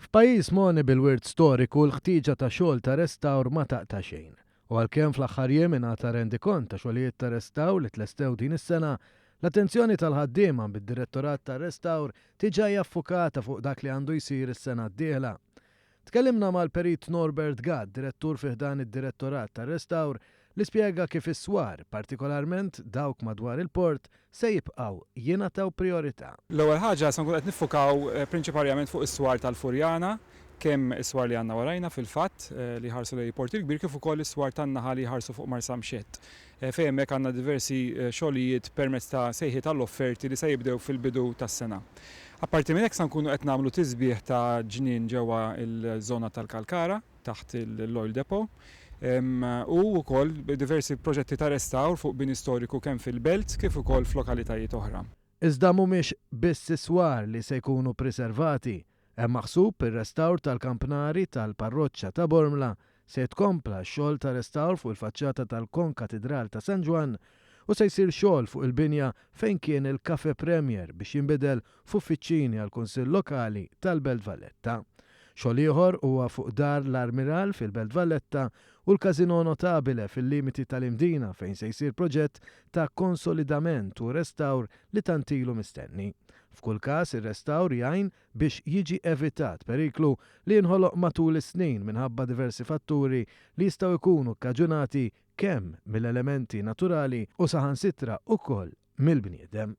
F'pajjiż moni bil-wirt storiku l-ħtieġa ta' xogħol ta' restawr ma taqta' xejn. U għalkemm fl-aħħar jiem ingħata rendikont ta' xogħlijiet ta' restawr li tlestew din is-sena, l-attenzjoni tal-ħaddiema bid-Direttorat tar-Restawr tiġa jaffukata fuq dak li għandu jsir is-sena d-dieħla. Tkellimna mal-Perit Norbert Gadd, direttur fih dan id-Direttorat tar-Restawr, li spjega kif is-swar, partikolarment dawk madwar il-port, se jibqgħu jingħataw priorità. L-ewwel ħaġa se nkunu qed niffukaw prinċipalment fuq is-swar tal-Furjana, kemm is-swar li għandna warajna fil-fatt li ħarsu lejn il-Port il-Kbir kif ukoll is-swar tan-naħa li ħarsu fuq Marsa Mxett. Fejn hemmhekk għandna diversi xogħlijiet permezz ta' sejħiet tal-offerti li se jibdew fil-bidu tas-sena. Apparti minn hekk se nkunu qed nagħmlu tisbieħ ta' ġnien ġewwa l-żona tal-Kalkara taħt l-Oil Depot. U wkoll diversi proġetti ta' restawr fuq bini storiku kemm fil-belt kif ukoll f'lokalitajiet oħra. Iżda mhumiex biss is-swar li se jkunu preservati. Hemm maħsub ir-restawr tal-kampnari tal-parroċċja ta' Bormla se tkompla x-xogħol ta' restawr fuq il-faċċata tal-Konkatedral ta' San Ġwan u se jsir xogħol fuq il-binja fejn kien il-Cafe Premier biex jinbidel f'uffiċċini għall-Kunsill Lokali tal-Belt Valletta. Xogħol ieħor huwa fuq dar l-Armiral fil-Belt Valletta u l-Casino Notabile fil-limiti tal-Imdina fejn se jsir proġett ta' konsolidament u restawr li tantilu mistenni. F'kull każ ir-restawr jgħin biex jiġi evitat periklu li jinħoloq matul is-snin minħabba diversi fatturi li jistgħu jkunu kkaġunati kemm mill-elementi naturali u saħansitra wkoll mill-bniedem.